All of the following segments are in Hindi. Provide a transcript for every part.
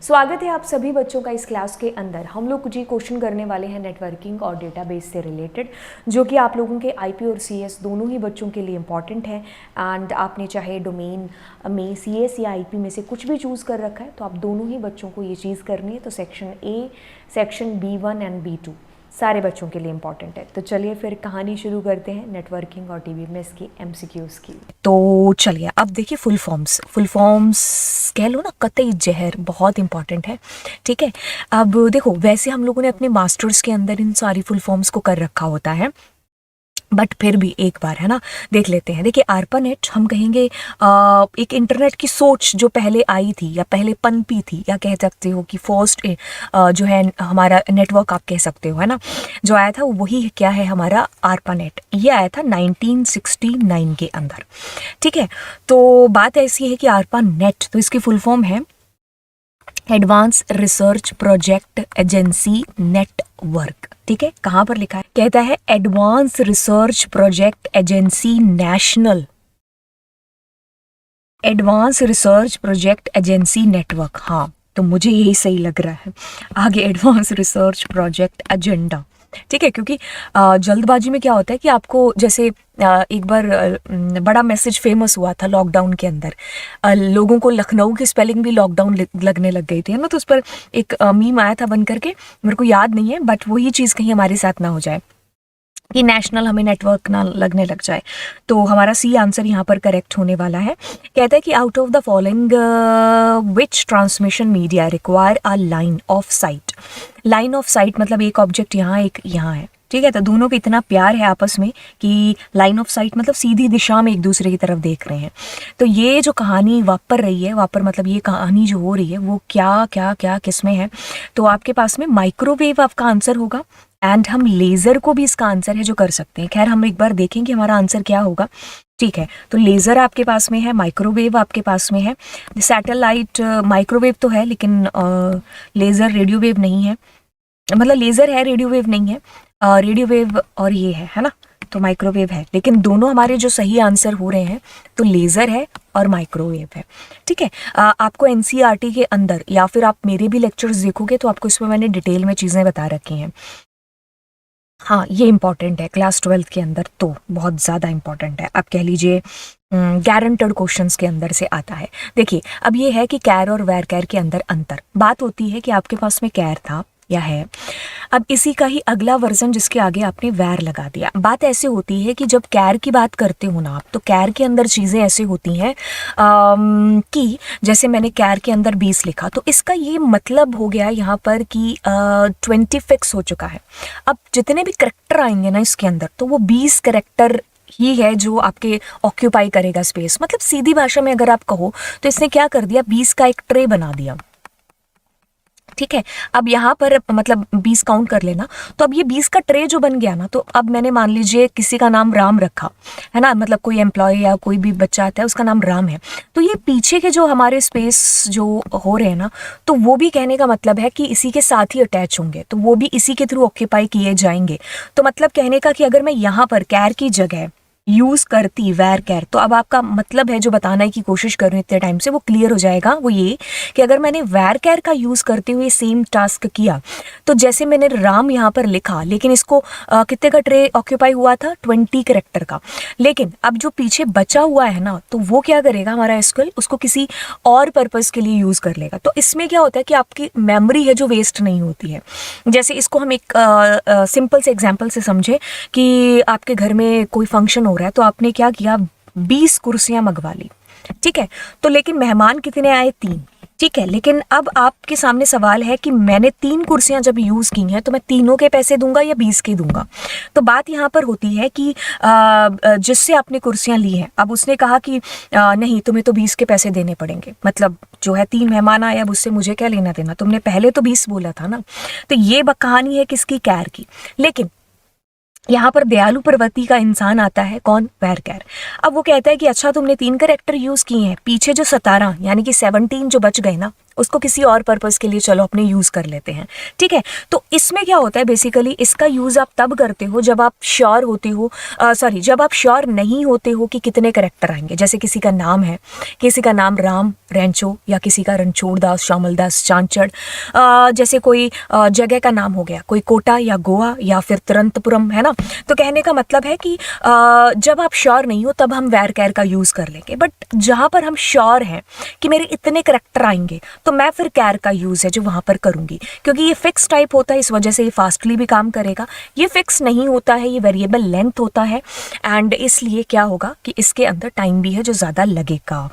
स्वागत है आप सभी बच्चों का इस क्लास के अंदर। हम लोग कुछ ही क्वेश्चन करने वाले हैं नेटवर्किंग और डेटाबेस से रिलेटेड, जो कि आप लोगों के आईपी और सीएस दोनों ही बच्चों के लिए इम्पॉर्टेंट है। एंड आपने चाहे डोमेन में सीएस या आईपी में से कुछ भी चूज़ कर रखा है, तो आप दोनों ही बच्चों को ये चीज़ करनी है। तो section A, section B1 and B2 सारे बच्चों के लिए इम्पॉर्टेंट है। तो चलिए फिर कहानी शुरू करते हैं नेटवर्किंग और डीबीएमएस की एमसीक्यूज़ की। तो चलिए अब देखिए फुल फॉर्म्स कह लो ना, कतई जहर बहुत इंपॉर्टेंट है। ठीक है, अब देखो वैसे हम लोगों ने अपने मास्टर्स के अंदर इन सारी फुल फॉर्म्स को कर रखा होता है, बट फिर भी एक बार है ना देख लेते हैं। देखिए ARPANET हम कहेंगे एक इंटरनेट की सोच जो पहले आई थी या पहले पनपी थी, या कह सकते हो कि फर्स्ट जो है हमारा नेटवर्क आप कह सकते हो, है ना, जो आया था वही क्या है हमारा ARPANET। ये आया था 1969 के अंदर। ठीक है, तो बात ऐसी है कि ARPANET तो इसकी फुल फॉर्म है advance research project agency network. ठीक है, कहां पर लिखा है, कहता है advance research project agency national, advance research project agency network. हाँ, तो मुझे यही सही लग रहा है। आगे एडवांस रिसर्च प्रोजेक्ट एजेंडा। ठीक है, क्योंकि जल्दबाजी में क्या होता है कि आपको जैसे एक बार बड़ा मैसेज फेमस हुआ था लॉकडाउन के अंदर, लोगों को लखनऊ की स्पेलिंग भी लॉकडाउन लगने लग गई थी, है ना। तो उस पर एक मीम आया था बन करके, मेरे को याद नहीं है, बट वही चीज़ कहीं हमारे साथ ना हो जाए कि नेशनल हमें नेटवर्क ना लगने लग जाए। तो हमारा सी आंसर यहाँ पर करेक्ट होने वाला है। कहता है कि out of the following which transmission media require a line of site. Line of site मतलब एक ऑब्जेक्ट यहाँ एक यहाँ है। ठीक है, तो दोनों को इतना प्यार है आपस में कि लाइन ऑफ साइट मतलब सीधी दिशा में एक दूसरे की तरफ देख रहे हैं। तो ये जो कहानी वापर रही है, वापर मतलब ये कहानी जो हो रही है वो क्या क्या क्या किस में है, तो आपके पास में माइक्रोवेव आपका आंसर होगा। एंड हम लेज़र को भी इसका आंसर है जो कर सकते हैं। खैर हम एक बार देखेंगे हमारा आंसर क्या होगा। ठीक है, तो लेज़र आपके पास में है, माइक्रोवेव आपके पास में है, सैटेलाइट माइक्रोवेव तो है लेकिन लेज़र रेडियो वेव नहीं है, मतलब लेज़र है रेडियो वेव नहीं है, रेडियो वेव और ये है ना, तो माइक्रोवेव है। लेकिन दोनों हमारे जो सही आंसर हो रहे हैं तो लेज़र है और माइक्रोवेव है। ठीक है, आपको एनसीईआरटी के अंदर या फिर आप मेरे भी लेक्चर्स देखोगे तो आपको इसमें मैंने डिटेल में चीज़ें बता रखी हैं। हाँ, ये इम्पॉर्टेंट है क्लास 12 के अंदर, तो बहुत ज़्यादा इम्पॉर्टेंट है। आप कह लीजिए गारंटेड क्वेश्चंस के अंदर से आता है। देखिए अब ये है कि कैर और वैर कैर के अंदर अंतर। बात होती है कि आपके पास में कैर था या है, अब इसी का ही अगला वर्जन जिसके आगे आपने वैर लगा दिया। बात ऐसे होती है कि जब कैर की बात करते हो ना आप, तो कैर के अंदर चीज़ें ऐसे होती हैं कि जैसे मैंने कैर के अंदर 20 लिखा, तो इसका ये मतलब हो गया यहाँ पर कि 20 फिक्स हो चुका है। अब जितने भी करेक्टर आएंगे ना इसके अंदर, तो वो 20 करेक्टर ही है जो आपके ऑक्यूपाई करेगा स्पेस। मतलब सीधी भाषा में अगर आप कहो तो इसने क्या कर दिया, 20 का एक ट्रे बना दिया। ठीक है, अब यहाँ पर मतलब 20 काउंट कर लेना, तो अब ये 20 का ट्रे जो बन गया ना, तो अब मैंने मान लीजिए किसी का नाम राम रखा है ना, मतलब कोई एम्प्लॉय या कोई भी बच्चा आता है उसका नाम राम है, तो ये पीछे के जो हमारे स्पेस जो हो रहे हैं ना, तो वो भी कहने का मतलब है कि इसी के साथ ही अटैच होंगे, तो वो भी इसी के थ्रू ऑक्यूपाई किए जाएंगे। तो मतलब कहने का कि अगर मैं यहाँ पर कैर की जगह यूज करती वैर कैर, तो अब आपका मतलब है जो बताने की कोशिश कर रही हूँ इतने टाइम से वो क्लियर हो जाएगा। वो ये कि अगर मैंने वैर कैर का यूज करते हुए सेम टास्क किया, तो जैसे मैंने राम यहाँ पर लिखा, लेकिन इसको कितने का ट्रे ऑक्यूपाई हुआ था, 20 करेक्टर का। लेकिन अब जो पीछे बचा हुआ है ना, तो वो क्या करेगा हमारा एसक्यूएल, उसको किसी और पर्पस के लिए यूज कर लेगा। तो इसमें क्या होता है कि आपकी मेमोरी है जो वेस्ट नहीं होती है। जैसे इसको हम एक सिंपल से एग्जाम्पल से समझे कि आपके घर में कोई फंक्शन हो रहा है, तो आपने क्या किया, 20 कुर्सियां मंगवा ली। ठीक है, तो लेकिन मेहमान कितने आए, 3। ठीक है, लेकिन अब आपके सामने सवाल है कि मैंने 3 कुर्सियां जब यूज की हैं, तो मैं तीनों के पैसे दूंगा या 20 के दूंगा। तो बात यहाँ पर होती है कि जिससे आपने कुर्सियां ली हैं, अब उसने कहा कि नहीं तुम्हें तो 20 के पैसे देने पड़ेंगे, मतलब जो है 3 मेहमान आए, अब उससे मुझे क्या लेना देना, तुमने पहले तो 20 बोला था ना। तो ये कहानी है किसकी, कैर की। लेकिन यहाँ पर दयालु प्रवृत्ति का इंसान आता है, कौन, वैर कैर। अब वो कहता है कि अच्छा तुमने 3 करेक्टर यूज किए हैं, पीछे जो 17 यानी कि 17 जो बच गए ना, उसको किसी और पर्पस के लिए चलो अपने यूज़ कर लेते हैं, ठीक है। तो इसमें क्या होता है बेसिकली, इसका यूज़ आप तब करते हो जब आप श्योर होते हो, जब आप श्योर नहीं होते हो कि कितने करेक्टर आएंगे। जैसे किसी का नाम है, किसी का नाम राम रेंचो, या किसी का रणछोड़ दास, श्यामल दास, चांचड़, जैसे कोई जगह का नाम हो गया, कोई कोटा या गोवा या फिर तिरुवनंतपुरम, है ना। तो कहने का मतलब है कि जब आप श्योर नहीं हो तब हम वेर कैर का यूज़ कर लेंगे, बट जहाँ पर हम श्योर हैं कि मेरे इतने करेक्टर आएंगे तो मैं फिर कैर का यूज़ है जो वहाँ पर करूँगी, क्योंकि ये फिक्स टाइप होता है, इस वजह से ये फास्टली भी काम करेगा। ये फिक्स नहीं होता है, ये वेरिएबल लेंथ होता है, एंड इसलिए क्या होगा कि इसके अंदर टाइम भी है जो ज़्यादा लगेगा।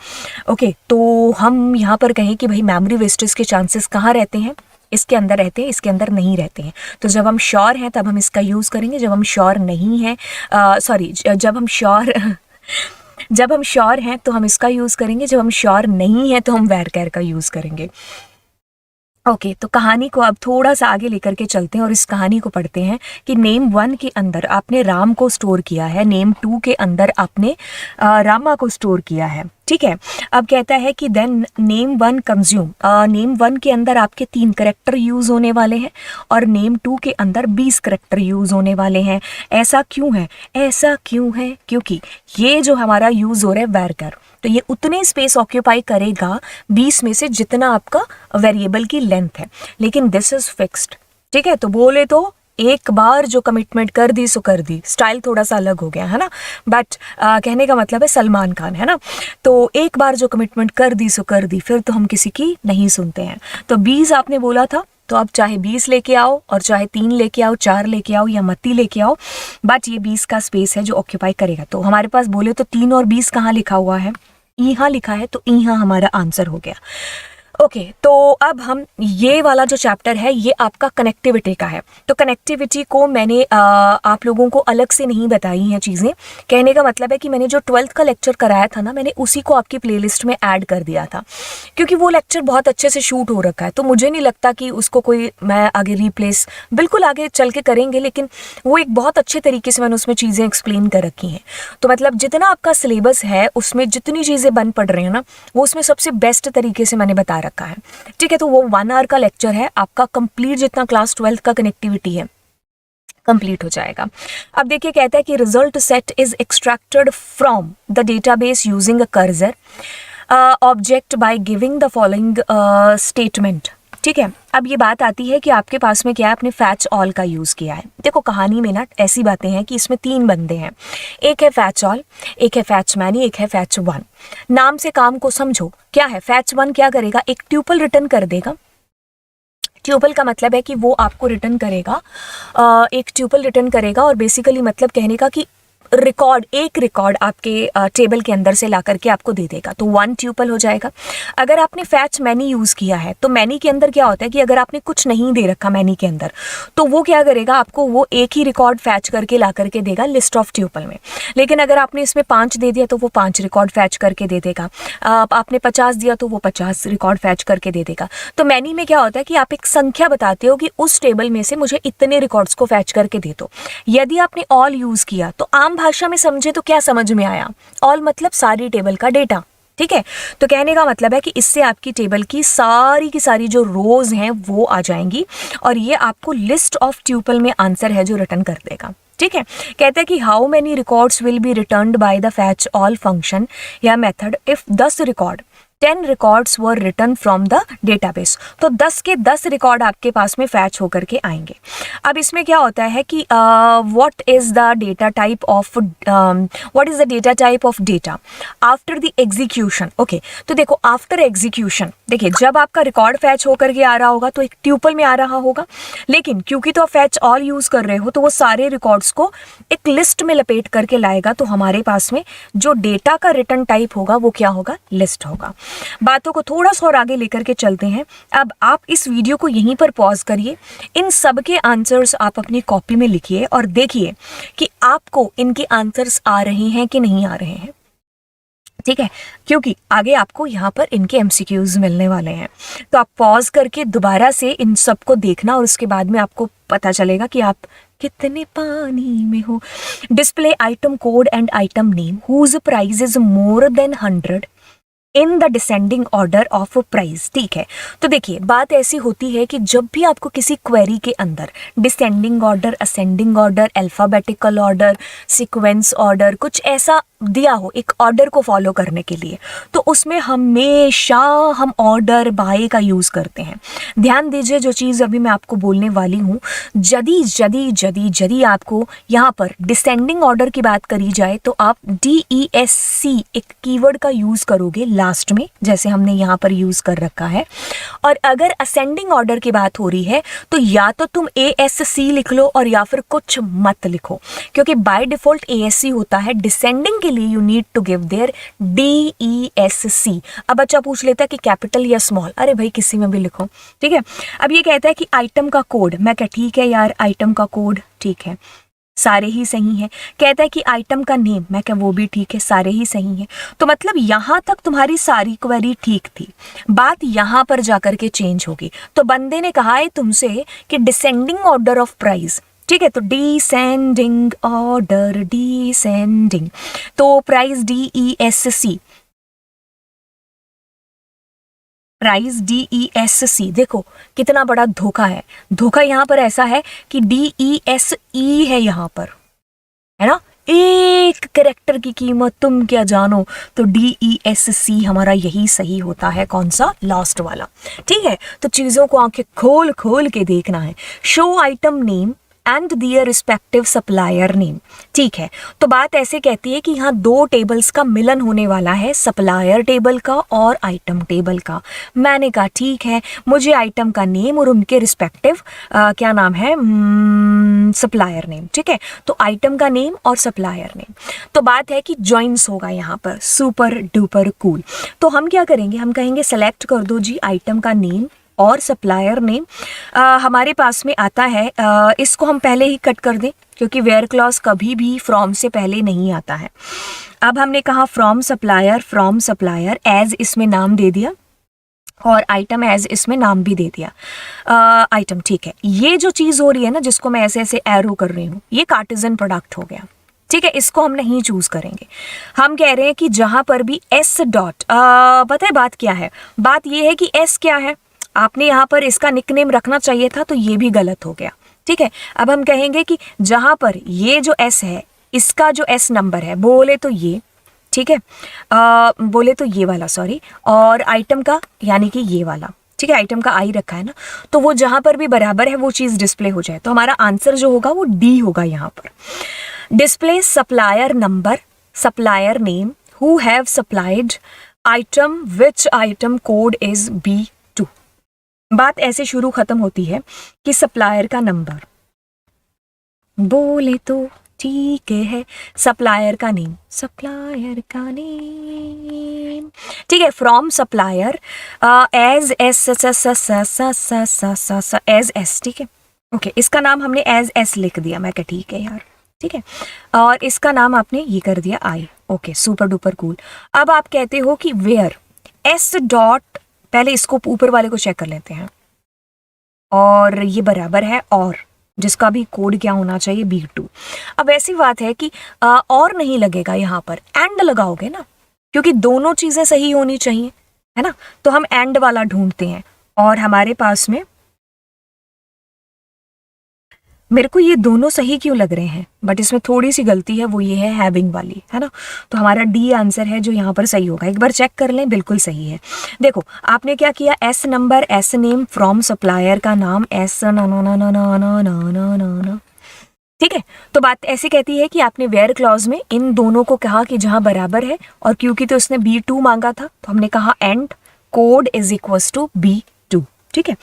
ओके, तो हम यहाँ पर कहें कि भाई मेमोरी वेस्टेज के चांसेस कहाँ रहते हैं, इसके अंदर रहते हैं, इसके अंदर नहीं रहते हैं। तो जब हम श्योर हैं तब हम इसका यूज़ करेंगे, जब हम श्योर नहीं हैं, जब हम श्योर हैं तो हम इसका यूज़ करेंगे, जब हम श्योर नहीं हैं तो हम वेर कैर का यूज़ करेंगे। ओके, तो कहानी को अब थोड़ा सा आगे लेकर के चलते हैं और इस कहानी को पढ़ते हैं कि नेम 1 के अंदर आपने राम को स्टोर किया है, नेम 2 के अंदर आपने रामा को स्टोर किया है, ठीक है। अब कहता है कि देन नेम 1 कंज्यूम, नेम 1 के अंदर आपके 3 करेक्टर यूज़ होने वाले हैं और नेम 2 के अंदर 20 करेक्टर यूज़ होने वाले हैं। ऐसा क्यों है? ऐसा क्यों है क्योंकि ये जो हमारा यूज़ हो रहा है वेरकर, तो ये उतने स्पेस ऑक्यूपाई करेगा 20 में से जितना आपका वेरिएबल की लेंथ है, लेकिन दिस इज फिक्स्ड, ठीक है। तो बोले तो एक बार जो कमिटमेंट कर दी सो कर दी, स्टाइल थोड़ा सा अलग हो गया है ना, बट कहने का मतलब है सलमान खान, है ना। तो एक बार जो कमिटमेंट कर दी सो कर दी, फिर तो हम किसी की नहीं सुनते हैं। तो 20 आपने बोला था, तो अब चाहे 20 लेके आओ और चाहे 3 लेके आओ, 4 लेके आओ या मत्ती लेके आओ, बट ये 20 का स्पेस है जो ऑक्यूपाई करेगा। तो हमारे पास बोले तो 3 और 20 कहाँ लिखा हुआ है? यहाँ लिखा है, तो यहाँ हमारा आंसर हो गया। ओके, तो अब हम ये वाला जो चैप्टर है ये आपका कनेक्टिविटी का है। तो कनेक्टिविटी को मैंने आप लोगों को अलग से नहीं बताई हैं चीज़ें। कहने का मतलब है कि मैंने जो 12th का लेक्चर कराया था ना, मैंने उसी को आपकी प्लेलिस्ट में ऐड कर दिया था, क्योंकि वो लेक्चर बहुत अच्छे से शूट हो रखा है। तो मुझे नहीं लगता कि उसको कोई मैं आगे रिप्लेस, बिल्कुल आगे चल के करेंगे, लेकिन वो एक बहुत अच्छे तरीके से मैंने उसमें चीज़ें एक्सप्लेन कर रखी हैं। तो मतलब जितना आपका सिलेबस है उसमें जितनी चीज़ें बन पड़ रही हैं ना, वो उसमें सबसे बेस्ट तरीके से मैंने बता रखा है, ठीक है। तो वो 1 आवर का लेक्चर है आपका, कंप्लीट जितना क्लास 12th का कनेक्टिविटी है कंप्लीट हो जाएगा। अब देखिए, कहता है कि result set is extracted from the database using a cursor object by giving the following statement, ठीक है। अब ये बात आती है कि आपके पास में क्या है, आपने फैच ऑल का यूज़ किया है। देखो कहानी में ना ऐसी बातें हैं कि इसमें 3 बंदे हैं, एक है फैच ऑल, एक है फैच मैनी, एक है फैच 1। नाम से काम को समझो, क्या है फैच 1 क्या करेगा, एक ट्यूपल रिटर्न कर देगा। ट्यूपल का मतलब है कि वो आपको रिटर्न करेगा, एक ट्यूपल रिटर्न करेगा, और बेसिकली मतलब कहने का कि एक रिकॉर्ड आपके टेबल के अंदर से ला करके आपको दे देगा, तो 1 ट्यूपल हो जाएगा। अगर आपने फैच मैनी यूज़ किया है, तो मैनी के अंदर क्या होता है कि अगर आपने कुछ नहीं दे रखा मैनी के अंदर, तो वो क्या करेगा, आपको वो एक ही रिकॉर्ड फैच करके ला करके देगा लिस्ट ऑफ ट्यूपल में। लेकिन अगर आपने इसमें 5 दे दिया तो वो 5 रिकॉर्ड फैच करके दे देगा, आपने 50 दिया तो वो 50 रिकॉर्ड फैच करके दे देगा। तो मैनी में क्या होता है कि आप एक संख्या बताते हो कि उस टेबल में से मुझे इतने रिकॉर्ड्स को फैच करके दे दो। यदि आपने ऑल यूज़ किया तो आम भाषा में समझे तो क्या समझ में आया, ऑल मतलब सारी टेबल का डेटा, ठीक है। तो कहने का मतलब है कि इससे आपकी टेबल की सारी जो रोज हैं वो आ जाएंगी, और ये आपको लिस्ट ऑफ ट्यूपल में आंसर है जो रिटर्न कर देगा, ठीक है। कहते हैं कि how many records will be returned by the fetch all function या method if 10 records were return from the database. तो 10 के 10 रिकॉर्ड आपके पास में फैच होकर के आएंगे। अब इसमें क्या होता है कि what is the data type of data after the execution. Okay, तो देखो आफ्टर एग्जीक्यूशन, देखिए जब आपका रिकॉर्ड फैच होकर के आ रहा होगा तो एक ट्यूपल में आ रहा होगा, लेकिन क्योंकि तो आप फैच ऑल यूज कर रहे हो तो वो सारे रिकॉर्ड्स को एक लिस्ट में लपेट करके लाएगा। तो हमारे पास में जो डेटा का रिटर्न टाइप होगा वो क्या होगा, लिस्ट होगा। बातों को थोड़ा सा और आगे लेकर के चलते हैं। अब आप इस वीडियो को यहीं पर पॉज करिए, इन सब के आंसर्स आप अपनी कॉपी में लिखिए और देखिए कि आपको इनके आंसर्स आ रहे हैं कि नहीं आ रहे हैं, ठीक है, क्योंकि आगे आपको यहाँ पर इनके MCQs मिलने वाले हैं। तो आप पॉज करके दोबारा से इन सबको देखना और उसके बाद में आपको पता चलेगा कि आप कितने पानी में हो। Display item code and item name whose price is more than 100 in the descending order of price. ठीक है, तो देखिए बात ऐसी होती है कि जब भी आपको किसी क्वेरी के अंदर descending order, ascending order, alphabetical order, sequence order, कुछ ऐसा दिया हो एक ऑर्डर को फॉलो करने के लिए, तो उसमें हमेशा हम ऑर्डर बाय का यूज़ करते हैं। ध्यान दीजिए, जो चीज़ अभी मैं आपको बोलने वाली हूँ, यदि आपको यहाँ पर डिसेंडिंग ऑर्डर की बात करी जाए तो आप DESC एक कीवर्ड का यूज़ करोगे लास्ट में, जैसे हमने यहाँ पर यूज़ कर रखा है। और अगर असेंडिंग ऑर्डर की बात हो रही है तो या तो तुम ASC लिख लो और या फिर कुछ मत लिखो, क्योंकि बाय डिफॉल्ट ASC होता है। डिसेंडिंग के लिए you need to give there DESC। अब बच्चा पूछ लेता है कि कैपिटल या स्मॉल, अरे भाई किसी में भी लिखो, ठीक है। अब ये कहता है कि आइटम का कोड, मैं क्या ठीक है यार, आइटम का कोड ठीक है, सारे ही सही हैं। कहता है कि आइटम का नेम, मैं क्या वो भी ठीक है, सारे ही सही हैं। तो मतलब यहाँ तक तुम्हारी सारी क्वेरी ठीक थी, बात यहाँ पर जाकर के चेंज होगी। तो बंदे ने कहा है तुमसे कि डिसेंडिंग ऑर्डर ऑफ प्राइस, ठीक है, तो डिसेंडिंग ऑर्डर, डिसेंडिंग, तो प्राइस DESC, प्राइस DESC। देखो कितना बड़ा धोखा है। धोखा यहाँ पर ऐसा है कि DESE है यहाँ पर, है ना, एक कैरेक्टर की कीमत तुम क्या जानो, तो DESC हमारा यही सही होता है। कौन सा? लास्ट वाला। ठीक है, तो चीज़ों को आंखें खोल खोल के देखना है। Show item name and their respective supplier name. ठीक है, तो बात ऐसे कहती है कि यहाँ दो टेबल्स का मिलन होने वाला है, सप्लायर टेबल का और आइटम टेबल का। मैंने कहा ठीक है, मुझे आइटम का नेम और उनके रिस्पेक्टिव क्या नाम है, सप्लायर नेम। ठीक है, तो आइटम का नेम और सप्लायर नेम। तो बात है कि जॉइंस होगा यहाँ पर, सुपर डुपर कूल। तो हम क्या करेंगे, हम कहेंगे सेलेक्ट कर दो जी आइटम का नेम और सप्लायर नेम। हमारे पास में आता है, इसको हम पहले ही कट कर दें क्योंकि वेयर क्लॉज कभी भी फ्रॉम से पहले नहीं आता है। अब हमने कहा फ्रॉम सप्लायर एज इसमें नाम दे दिया और आइटम एज इसमें नाम भी दे दिया। आइटम, ठीक है। ये जो चीज़ हो रही है ना, जिसको मैं ऐसे ऐसे एरो कर रही हूँ, ये कार्टिजन प्रोडक्ट हो गया। ठीक है, इसको हम नहीं चूज करेंगे। हम कह रहे हैं कि जहां पर भी S डॉट, पता है बात क्या है, बात ये है कि S क्या है, आपने यहाँ पर इसका निकनेम रखना चाहिए था, तो ये भी गलत हो गया। ठीक है, अब हम कहेंगे कि जहां पर ये जो S है, इसका जो S नंबर है, बोले तो ये, ठीक है, बोले तो ये वाला, सॉरी, और आइटम का यानी कि ये वाला, ठीक है, आइटम का आई रखा है ना, तो वो जहां पर भी बराबर है वो चीज़ डिस्प्ले हो जाए। तो हमारा आंसर जो होगा वो D होगा यहाँ पर। Display supplier number, supplier name, who have supplied item, which item code is B2। बात ऐसे शुरू खत्म होती है कि सप्लायर का नंबर, बोले तो ठीक है, सप्लायर का नेम, ठीक है, फ्रॉम सप्लायर एज एस, ठीक है, ओके, इसका नाम हमने एज एस लिख दिया, मैं क्या ठीक है यार, ठीक है, और इसका नाम आपने ये कर दिया आई, ओके, सुपर डुपर कूल। अब आप कहते हो कि वेयर S डॉट, पहले इसको ऊपर वाले को चेक कर लेते हैं, और ये बराबर है और, जिसका भी कोड क्या होना चाहिए, B2। अब ऐसी बात है कि और नहीं लगेगा, यहाँ पर एंड लगाओगे ना, क्योंकि दोनों चीज़ें सही होनी चाहिए, है ना, तो हम एंड वाला ढूंढते हैं। और हमारे पास में, मेरे को ये दोनों सही क्यों लग रहे हैं, बट इसमें थोड़ी सी गलती है, वो ये है हैविंग वाली, है ना, तो हमारा D आंसर है जो यहाँ पर सही होगा। एक बार चेक कर लें, बिल्कुल सही है। देखो आपने क्या किया, S number, S name, from supplier का नाम, S ना, ठीक है। तो बात ऐसी कहती है कि आपने वेयर क्लॉज में इन दोनों को कहा कि जहाँ बराबर है, और क्योंकि तो उसने B2 मांगा था तो हमने कहा and code is equals to B2। ठीक है,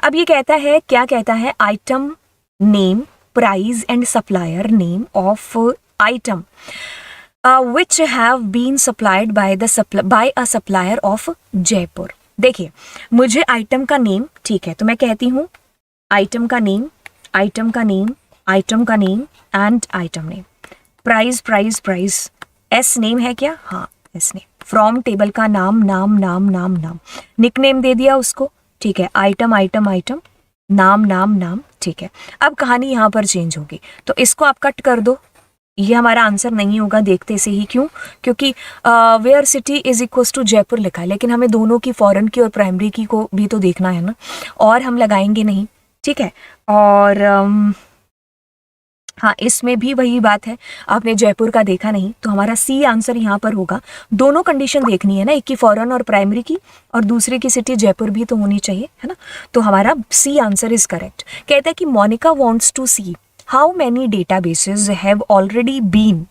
अब ये कहता है, क्या कहता है, item name, price and supplier name of item which have been supplied by a supplier of Jaipur. देखिए मुझे आइटम का नेम, ठीक है, तो मैं कहती हूँ आइटम का नेम, आइटम का नेम, आइटम का name and item name, price, S name है क्या, हाँ एस नेम, फ्रॉम टेबल का नाम, नाम, निकनेम दे दिया उसको, ठीक है, आइटम, नाम, ठीक है। अब कहानी यहाँ पर चेंज होगी, तो इसको आप कट कर दो, ये हमारा आंसर नहीं होगा देखते से ही। क्यों? क्योंकि where city is equals to Jaipur लिखा है, लेकिन हमें दोनों की, फॉरेन की और प्राइमरी की को भी तो देखना है ना, और हम लगाएंगे नहीं, ठीक है। और हाँ, इसमें भी वही बात है, आपने जयपुर का देखा नहीं, तो हमारा सी आंसर यहाँ पर होगा। दोनों कंडीशन देखनी है ना, एक की फॉरेन और प्राइमरी की, और दूसरे की सिटी जयपुर भी तो होनी चाहिए, है ना। तो हमारा सी आंसर इज करेक्ट। कहता है कि Monica wants to see how many databases have already been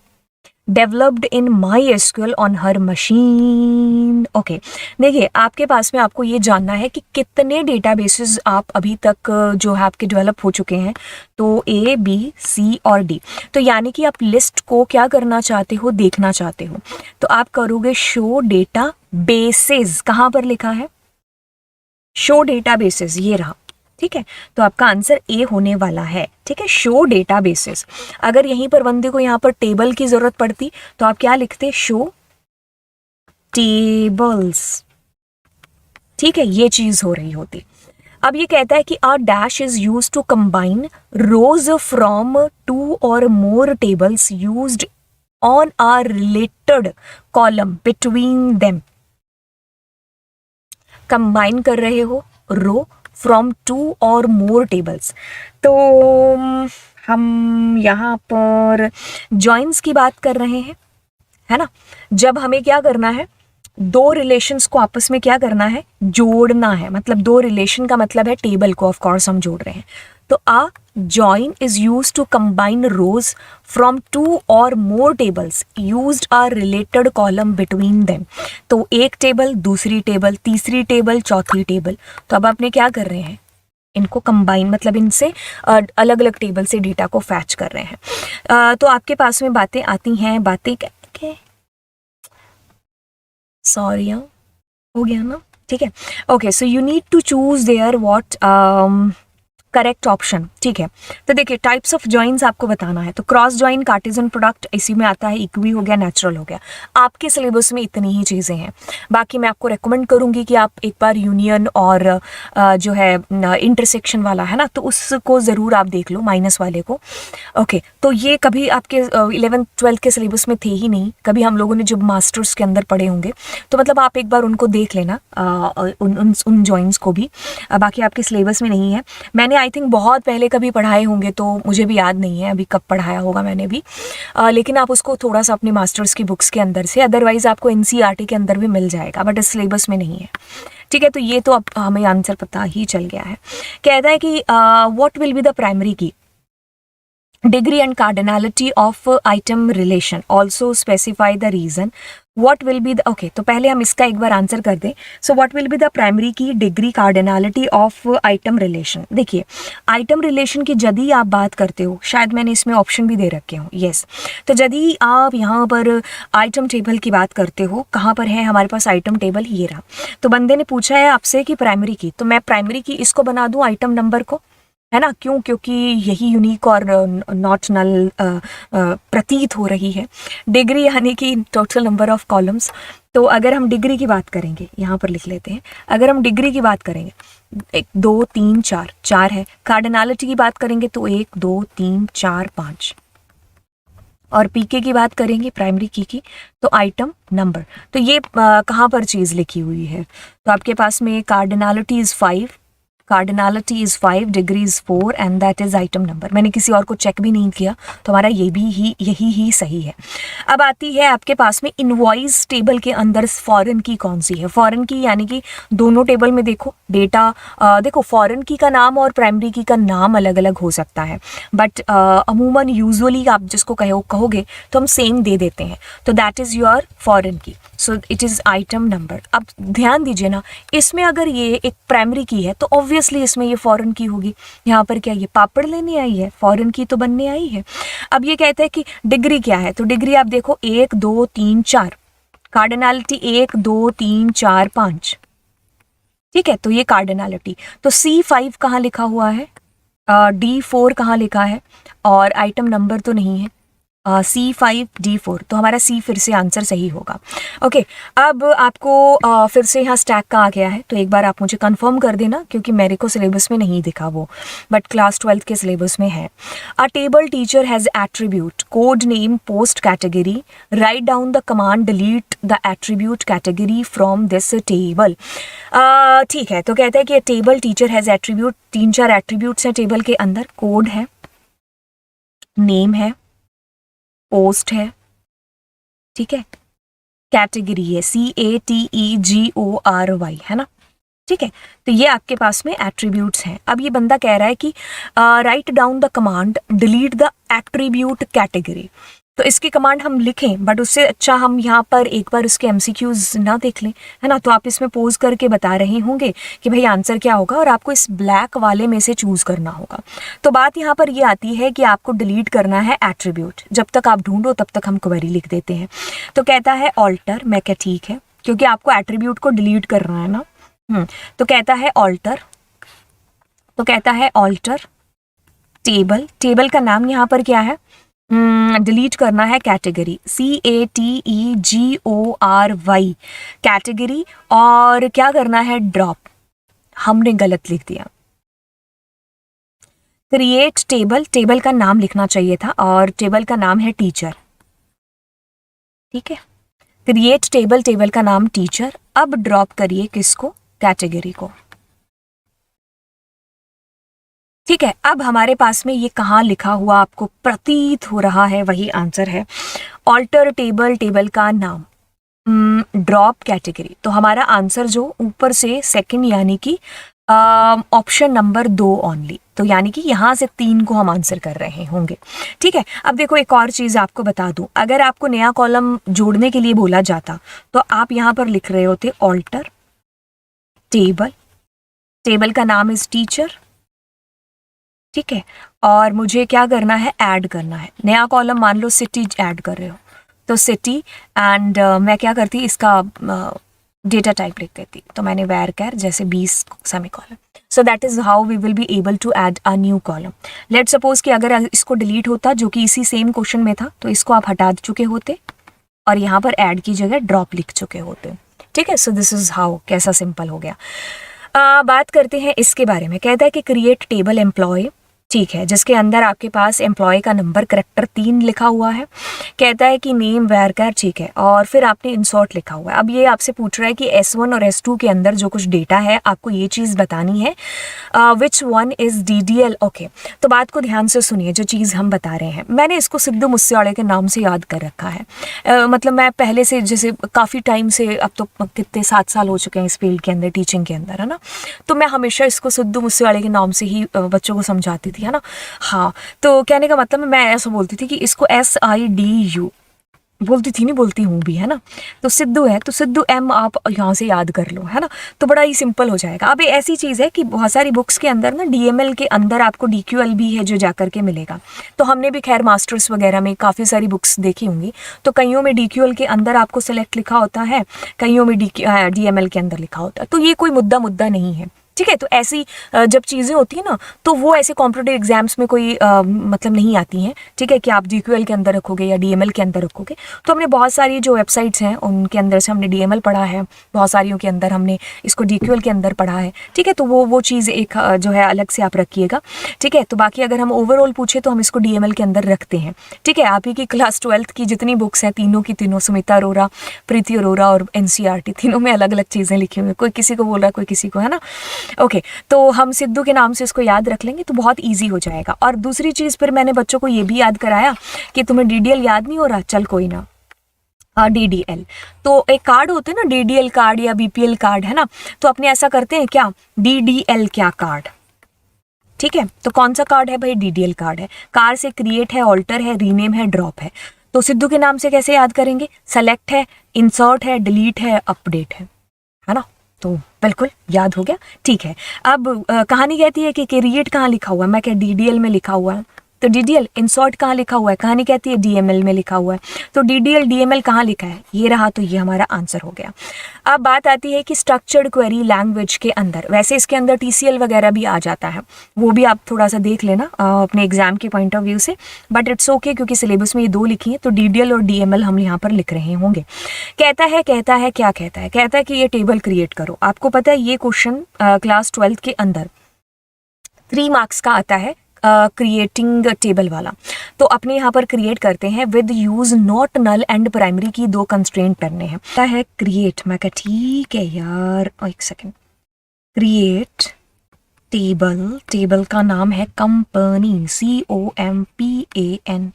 developed in MySQL on her machine. Okay, देखिए आपके पास में आपको ये जानना है कि कितने डेटाबेसेस आप अभी तक जो है आपके डेवलप हो चुके हैं। तो A, B, C और D, तो यानी कि आप लिस्ट को क्या करना चाहते हो, देखना चाहते हो। तो आप करोगे शो डेटा बेसेस, कहाँ पर लिखा है शो डेटा बेसेस, ये रहा, ठीक है। तो आपका आंसर ए होने वाला है, ठीक है, शो डेटाबेसेस। अगर यहीं पर बंदे को यहाँ पर टेबल की जरूरत पड़ती तो आप क्या लिखते, शो टेबल्स, ठीक है, ये चीज हो रही होती। अब ये कहता है कि R dash is used to combine rows from 2 or more tables used on a related column between them. Combine कर रहे हो रो फ्रॉम 2 और मोर टेबल्स। तो हम यहाँ पर जॉइंस की बात कर रहे हैं, है ना। जब हमें क्या करना है, दो रिलेशंस को आपस में क्या करना है, जोड़ना है। मतलब दो रिलेशन का मतलब है टेबल को, ऑफ कोर्स हम जोड़ रहे हैं। तो आ join is used to combine rows from 2 or more tables used a related column between them। तो एक टेबल, दूसरी टेबल, तीसरी टेबल, चौथी टेबल। तो अब आपने क्या कर रहे हैं, इनको कंबाइन, मतलब इनसे अलग अलग टेबल से डेटा को फैच कर रहे हैं। तो आपके पास में बातें आती हैं, बातें सॉरी हो गया ना, ठीक है। Okay, so you need to choose there what correct option, ठीक है। तो देखिए टाइप्स ऑफ जॉइंस आपको बताना है। तो क्रॉस जॉइन, कार्टेजन प्रोडक्ट इसी में आता है, इक्वी हो गया, नेचुरल हो गया। आपके सिलेबस में इतनी ही चीज़ें हैं। बाकी मैं आपको रेकमेंड करूंगी कि आप एक बार यूनियन और जो है इंटरसेक्शन वाला है ना, तो उसको ज़रूर आप देख लो, माइनस वाले को। ओके, तो ये कभी आपके 11th-12th के सिलेबस में थे ही नहीं, कभी हम लोगों ने जब मास्टर्स के अंदर पढ़े होंगे। तो मतलब आप एक बार उनको देख लेना, उन जॉइंस को भी। बाकी आपके सिलेबस में नहीं है। मैंने आई थिंक बहुत पहले कभी पढ़ाए होंगे, तो मुझे भी याद नहीं है अभी कब पढ़ाया होगा मैंने भी। लेकिन आप उसको थोड़ा सा अपने मास्टर्स की बुक्स के अंदर से, अदरवाइज आपको NCERT के अंदर भी मिल जाएगा, बट इस सिलेबस में नहीं है, ठीक है। तो ये तो अब हमें आंसर पता ही चल गया है। कहता है कि what will be the primary की degree and cardinality of item relation, also specify the reason, what will be the, okay, तो पहले हम इसका एक बार आंसर कर दें। so what will be the primary की degree cardinality of item relation. देखिए आइटम रिलेशन की यदि आप बात करते हो, शायद मैंने इसमें ऑप्शन भी दे रखे हो, यस। तो यदि आप यहाँ पर आइटम टेबल की बात करते हो, कहाँ पर है हमारे पास आइटम टेबल, ये रहा। तो बंदे ने पूछा है आपसे कि प्राइमरी की, तो मैं प्राइमरी की इसको बना दूँ आइटम नंबर को, है ना। क्यों? क्योंकि यही यूनिक और नॉट नल प्रतीत हो रही है। डिग्री यानी कि टोटल नंबर ऑफ कॉलम्स। तो अगर हम डिग्री की बात करेंगे, यहाँ पर लिख लेते हैं, अगर हम डिग्री की बात करेंगे 1 2 3 4 4 है। कार्डिनलिटी की बात करेंगे तो 1 2 3 4 5, और पीके की बात करेंगे प्राइमरी की तो आइटम नंबर। तो ये कहाँ पर चीज़ लिखी हुई है, तो आपके पास में cardinality is 5, cardinality is 5, degree is 4 and that is item number. मैंने किसी और को चेक भी नहीं किया, तो हमारा यही ही सही है। अब आती है आपके पास में इनवॉइस टेबल के अंदर फॉरेन की कौन सी है। फॉरेन की यानी कि दोनों टेबल में देखो डेटा, देखो फॉरेन की का नाम और प्राइमरी की का नाम अलग अलग हो सकता है, बट अमूमन यूजुअली आप जिसको कहोगे तो हम सेम दे देते हैं। तो दैट इज़ योर फॉरेन की, so it is item number. अब ध्यान दीजिए ना, इसमें अगर ये एक प्राइमरी की है तो ऑब्वियसली इसमें ये फॉरेन की होगी। यहाँ पर क्या ये पापड़ लेने आई है, फॉरेन की तो बनने आई है। अब ये कहते हैं कि डिग्री क्या है, तो डिग्री आप देखो 1 2 3 4, कार्डिनलिटी 1 2 3 4 5, ठीक है। तो ये कार्डिनलिटी। तो C5 कहाँ लिखा हुआ है, D4 कहाँ लिखा है, और आइटम नंबर तो नहीं है। C5D4, तो हमारा C फिर से आंसर सही होगा। ओके, अब आपको फिर से यहाँ स्टैक का आ गया है, तो एक बार आप मुझे कंफर्म कर देना, क्योंकि मेरे को सिलेबस में नहीं दिखा वो, बट क्लास 12th के सिलेबस में है। अ table teacher has attribute code name post category, write down the command delete the attribute category from this table. ठीक है, तो कहता है कि table teacher has attribute, 3-4 attributes हैं टेबल के अंदर, कोड है, नेम है, पोस्ट है, ठीक है, कैटेगरी है CATEGORY, है ना, ठीक है। तो ये आपके पास में एट्रीब्यूट्स हैं। अब ये बंदा कह रहा है कि write down the command delete the attribute category, तो इसकी कमांड हम लिखें, बट उससे अच्छा हम यहाँ पर एक बार उसके MCQs ना देख लें, है ना। तो आप इसमें पोज करके बता रहे होंगे कि भाई आंसर क्या होगा, और आपको इस ब्लैक वाले में से चूज करना होगा। तो बात यहाँ पर ये आती है कि आपको डिलीट करना है एट्रीब्यूट। जब तक आप ढूंढो तब तक हम क्वेरी लिख देते हैं। तो कहता है ऑल्टर, मैं क्या ठीक है, क्योंकि आपको एट्रीब्यूट को डिलीट करना है ना। तो कहता है ऑल्टर, तो कहता है ऑल्टर टेबल, टेबल का नाम यहाँ पर क्या है, डिलीट करना है कैटेगरी, CATEGORY कैटेगरी, और क्या करना है ड्रॉप, हमने गलत लिख दिया। क्रिएट टेबल, टेबल का नाम लिखना चाहिए था, और टेबल का नाम है टीचर, ठीक है। क्रिएट टेबल, टेबल का नाम टीचर। अब ड्रॉप करिए किसको, कैटेगरी को, ठीक है। अब हमारे पास में ये कहाँ लिखा हुआ आपको प्रतीत हो रहा है, वही आंसर है। ऑल्टर टेबल, टेबल का नाम, ड्रॉप कैटेगरी। तो हमारा आंसर जो ऊपर से सेकंड, यानी कि ऑप्शन नंबर 2 ओनली, तो यानी कि यहाँ से 3 को हम आंसर कर रहे होंगे, ठीक है। अब देखो एक और चीज़ आपको बता दूं, अगर आपको नया कॉलम जोड़ने के लिए बोला जाता तो आप यहाँ पर लिख रहे होते ऑल्टर टेबल, टेबल का नाम इज टीचर, ठीक है, और मुझे क्या करना है, ऐड करना है नया कॉलम। मान लो सिटी ऐड कर रहे हो, तो सिटी, एंड मैं क्या करती, इसका डेटा टाइप लिख देती, तो मैंने वेर कैर जैसे 20 semicolon. So that is how we will be able to add a new column. Let suppose कि अगर इसको डिलीट होता, जो कि इसी सेम क्वेश्चन में था, तो इसको आप हटा चुके होते और यहाँ पर ऐड की जगह ड्रॉप लिख चुके होते, ठीक है। सो दिस इज हाउ, कैसा सिंपल हो गया। बात करते हैं इसके बारे में। कहता है कि क्रिएट टेबल एम्प्लॉय, ठीक है, जिसके अंदर आपके पास एम्प्लॉय का नंबर करेक्टर 3 लिखा हुआ है। कहता है कि नेम वेरकर, ठीक है, और फिर आपने इंसर्ट लिखा हुआ है। अब ये आपसे पूछ रहा है कि S1 और S2 के अंदर जो कुछ डेटा है आपको ये चीज़ बतानी है, which one is DDL। Okay, तो बात को ध्यान से सुनिए, जो चीज़ हम बता रहे हैं, मैंने इसको सिद्धू मूसेवाले के नाम से याद कर रखा है। मतलब मैं पहले से, जैसे काफ़ी टाइम से, अब तो कितने 7 साल हो चुके हैं इस फील्ड के अंदर, टीचिंग के अंदर, है ना, तो मैं हमेशा इसको सिद्धू मूसेवाले के नाम से ही बच्चों को समझाती थी, है ना। हाँ, तो कहने का मतलब मैं ऐसा बोलती थी कि इसको SIDU बोलती थी, नहीं बोलती हूँ भी, है ना। तो सिद्धू है, तो सिद्धू M आप यहाँ से याद कर लो, है ना, तो बड़ा ही सिंपल हो जाएगा। अब ऐसी चीज़ है कि बहुत सारी बुक्स के अंदर ना DML के अंदर आपको DQL भी है जो जाकर के मिलेगा। तो हमने भी खैर मास्टर्स वगैरह में काफ़ी सारी बुक्स देखी होंगी, तो कईयों में DQL के अंदर आपको सेलेक्ट लिखा होता है, कईयों में DML के अंदर लिखा होता है। तो ये कोई मुद्दा नहीं है, ठीक है। तो ऐसी जब चीज़ें होती हैं ना, तो वो ऐसे कॉम्पिटिटिव एग्जाम्स में कोई मतलब नहीं आती हैं, ठीक है, कि आप DQL के अंदर रखोगे या DML के अंदर रखोगे। तो हमने बहुत सारी जो वेबसाइट्स हैं उनके अंदर से हमने DML पढ़ा है, बहुत सारियों के अंदर हमने इसको DQL के अंदर पढ़ा है, ठीक है। तो वो चीज़ एक जो है अलग से आप रखिएगा, ठीक है। तो बाकी अगर हम ओवरऑल पूछे तो हम इसको DML के अंदर रखते हैं, ठीक है। आप ही की क्लास 12th की जितनी बुक्स हैं, तीनों की तीनों, सुमिता अरोरा, प्रीति अरोरा और NCERT, तीनों में अलग अलग चीज़ें लिखी हुई हैं, कोई किसी को बोल रहा है, कोई किसी को, है ना। ओके, तो हम सिद्धू के नाम से इसको याद रख लेंगे तो बहुत इजी हो जाएगा। और दूसरी चीज़ फिर मैंने बच्चों को ये भी याद कराया कि तुम्हें DDL याद नहीं हो रहा, चल कोई ना, DDL, तो एक कार्ड होते हैं ना, DDL कार्ड या BPL कार्ड, है ना। तो अपने ऐसा करते हैं क्या, DDL क्या कार्ड, ठीक है। तो कौन सा कार्ड है भाई, DDL कार्ड है। कार से क्रिएट है, ऑल्टर है, रीनेम है, ड्रॉप है। तो सिद्धू के नाम से कैसे याद करेंगे, सेलेक्ट है, इंसर्ट है, डिलीट है, अपडेट है ना। तो बिल्कुल याद हो गया, ठीक है। अब कहानी कहती है कि क्रिएट कहाँ लिखा हुआ है, मैं क्या DDL में लिखा हुआ है, तो DDL इंसर्ट कहाँ लिखा हुआ है, कहानी कहती है DML में लिखा हुआ है, तो DDL DML कहाँ लिखा है, ये रहा, तो ये हमारा आंसर हो गया। अब बात आती है कि स्ट्रक्चर्ड क्वेरी लैंग्वेज के अंदर, वैसे इसके अंदर TCL वगैरह भी आ जाता है, वो भी आप थोड़ा सा देख लेना अपने एग्जाम के पॉइंट ऑफ व्यू से, बट इट्स ओके क्योंकि सिलेबस में ये 2 लिखी है, तो DDL और DML हम यहाँ पर लिख रहे होंगे। कहता है क्या कहता है कि ये टेबल क्रिएट करो। आपको पता है ये क्वेश्चन क्लास 12th के अंदर 3 मार्क्स का आता है, क्रिएटिंग टेबल वाला। तो अपने यहाँ पर क्रिएट करते हैं with use not null and primary key 2 constraint करने हैं। क्या है क्रिएट, मैं कहा ठीक है यार, एक सेकेंड, क्रिएट टेबल, टेबल का नाम है कंपनी, COMPANY,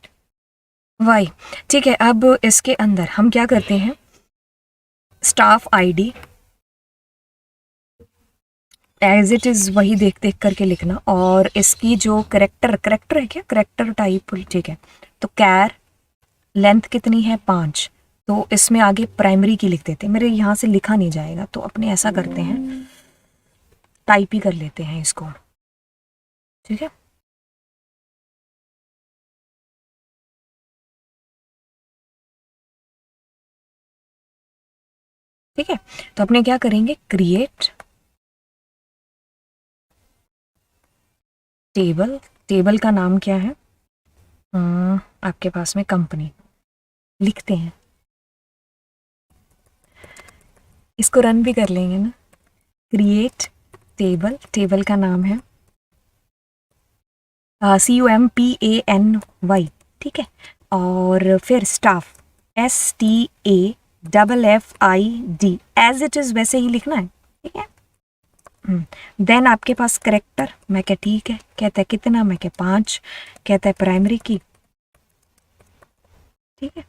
ठीक है। अब इसके अंदर हम क्या करते हैं, staff ID as it is वही देख देख करके लिखना, और इसकी जो करेक्टर है क्या, करेक्टर टाइप, ठीक है, तो कैर लेंथ कितनी है 5, तो इसमें आगे प्राइमरी की लिख देते हैं, मेरे यहाँ से लिखा नहीं जाएगा, तो अपने ऐसा करते हैं टाइप ही कर लेते हैं इसको, ठीक है। ठीक है, तो अपने क्या करेंगे, क्रिएट टेबल, टेबल का नाम क्या है, आपके पास में कंपनी लिखते हैं, इसको रन भी कर लेंगे ना, क्रिएट टेबल, टेबल का नाम है COMPANY, ठीक है, और फिर staff STAFFID as it is वैसे ही लिखना है, ठीक है। देन आपके पास करेक्टर, मैं क्या ठीक है, कहता है कितना, मैं क्या 5, कहता है प्राइमरी की, ठीक है।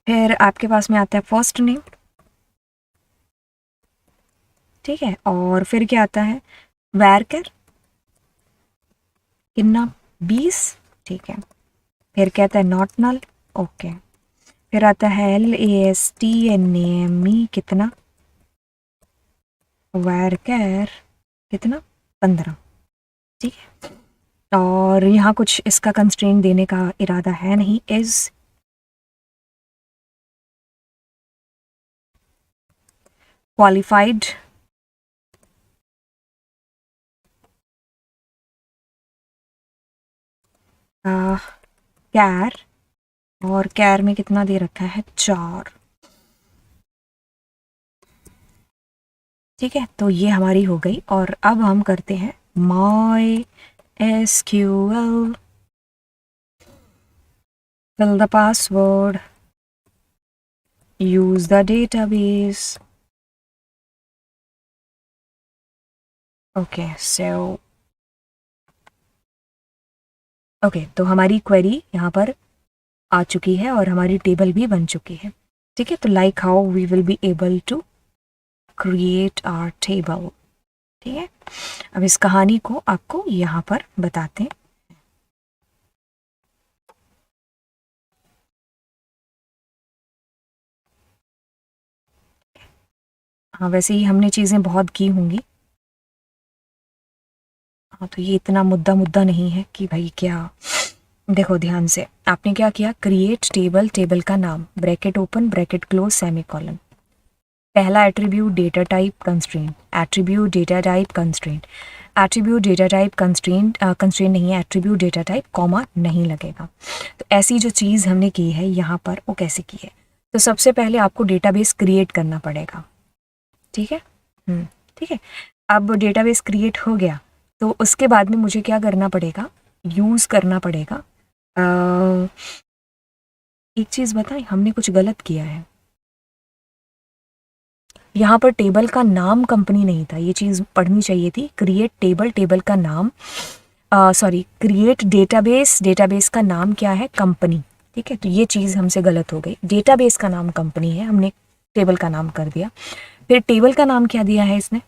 फिर आपके पास में आता है फर्स्ट नेम, ठीक है, और फिर क्या आता है वैरकर कितना 20, ठीक है। फिर कहता है नॉट नल, ओके। फिर आता है LASTNAME कितना, वैरकर कितना 15, ठीक है। और यहाँ कुछ इसका कंस्ट्रेंट देने का इरादा है नहीं, इज क्वालिफाइड कैर, और कैर में कितना दे रखा है 4, ठीक है। तो ये हमारी हो गई, और अब हम करते हैं MySQL, fill the password, use the database, okay, so okay, तो हमारी क्वेरी यहाँ पर आ चुकी है और हमारी टेबल भी बन चुकी है, ठीक है। तो like how we will be able to create our table, ठीक है। अब इस कहानी को आपको यहाँ पर बताते हैं। हाँ, वैसे ही हमने चीज़ें बहुत की होंगी, हाँ, तो ये इतना मुद्दा नहीं है कि भाई क्या, देखो ध्यान से, आपने क्या किया, क्रिएट टेबल, टेबल का नाम, bracket open bracket close semicolon, पहला attribute data type constraint, attribute data type constraint, attribute data type constraint, constraint नहीं है, एट्रीब्यूट डेटा टाइप, कॉमा नहीं लगेगा। तो ऐसी जो चीज़ हमने की है यहाँ पर, वो कैसे की है, तो सबसे पहले आपको डेटाबेस क्रिएट करना पड़ेगा, ठीक है। ठीक है, अब डेटाबेस क्रिएट हो गया, तो उसके बाद में मुझे क्या करना पड़ेगा, यूज़ करना पड़ेगा। एक चीज़ बताएं, हमने कुछ गलत किया है, यहाँ पर टेबल का नाम कंपनी नहीं था, ये चीज़ पढ़नी चाहिए थी, क्रिएट टेबल, टेबल का नाम, सॉरी, क्रिएट डेटाबेस, डेटाबेस का नाम क्या है, कंपनी, ठीक है। तो ये चीज़ हमसे गलत हो गई, डेटाबेस का नाम कंपनी है, हमने टेबल का नाम कर दिया। फिर टेबल का नाम क्या दिया है इसने,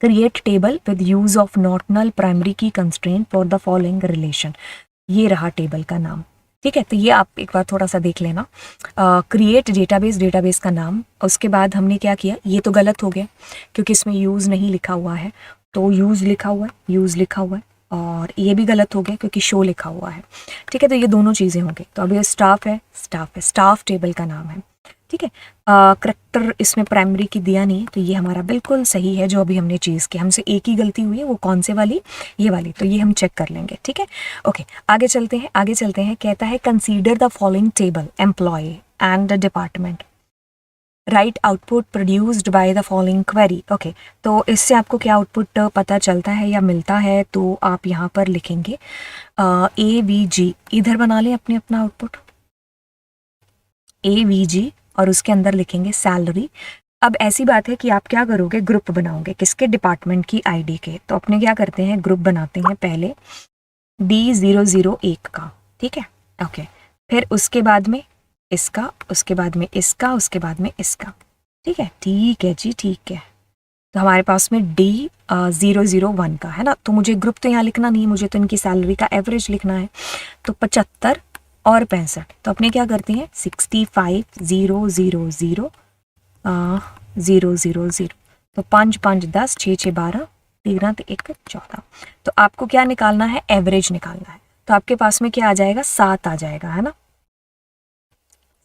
create table with use of not null primary key constraint for the following relation, ये रहा टेबल का नाम, ठीक है। तो ये आप एक बार थोड़ा सा देख लेना, क्रिएट डेटाबेस, डेटाबेस का नाम, उसके बाद हमने क्या किया, ये तो गलत हो गया क्योंकि इसमें यूज़ नहीं लिखा हुआ है, तो यूज़ लिखा हुआ है, यूज़ लिखा हुआ है, और ये भी गलत हो गया क्योंकि शो लिखा हुआ है। ठीक है, तो ये दोनों चीज़ें हो गई। तो अब ये स्टाफ है, स्टाफ टेबल का नाम है। ठीक है, करेक्टर इसमें प्राइमरी की दिया नहीं, तो ये हमारा बिल्कुल सही है। जो अभी हमने चीज़ की, हमसे एक ही गलती हुई है, वो कौन से वाली, ये वाली, तो ये हम चेक कर लेंगे। ठीक है, ओके, आगे चलते हैं, आगे चलते हैं। कहता है consider the following table, employee and department, write output produced by the following query. Okay, तो इससे आपको क्या आउटपुट पता चलता है या मिलता है, तो आप यहाँ पर लिखेंगे AVG, इधर बना लें अपने अपना आउटपुट AVG, और उसके अंदर लिखेंगे सैलरी। अब ऐसी बात है कि आप क्या करोगे, ग्रुप बनाओगे, किसके, डिपार्टमेंट की आईडी के। तो अपने क्या करते हैं, ग्रुप बनाते हैं पहले D001 का। ठीक है, ओके, फिर उसके बाद में इसका, उसके बाद में इसका, उसके बाद में इसका। ठीक है, ठीक है जी, ठीक है। तो हमारे पास में D001 का है ना, तो मुझे ग्रुप तो यहाँ लिखना नहीं है, मुझे तो इनकी सैलरी का एवरेज लिखना है। तो 75 और 65, तो अपने क्या करते हैं 65,000 000, तो 5 5 10, 6 6 12, 13 1 14। तो आपको क्या निकालना है, एवरेज निकालना है। तो आपके पास में क्या आ जाएगा, 7 आ जाएगा, है ना,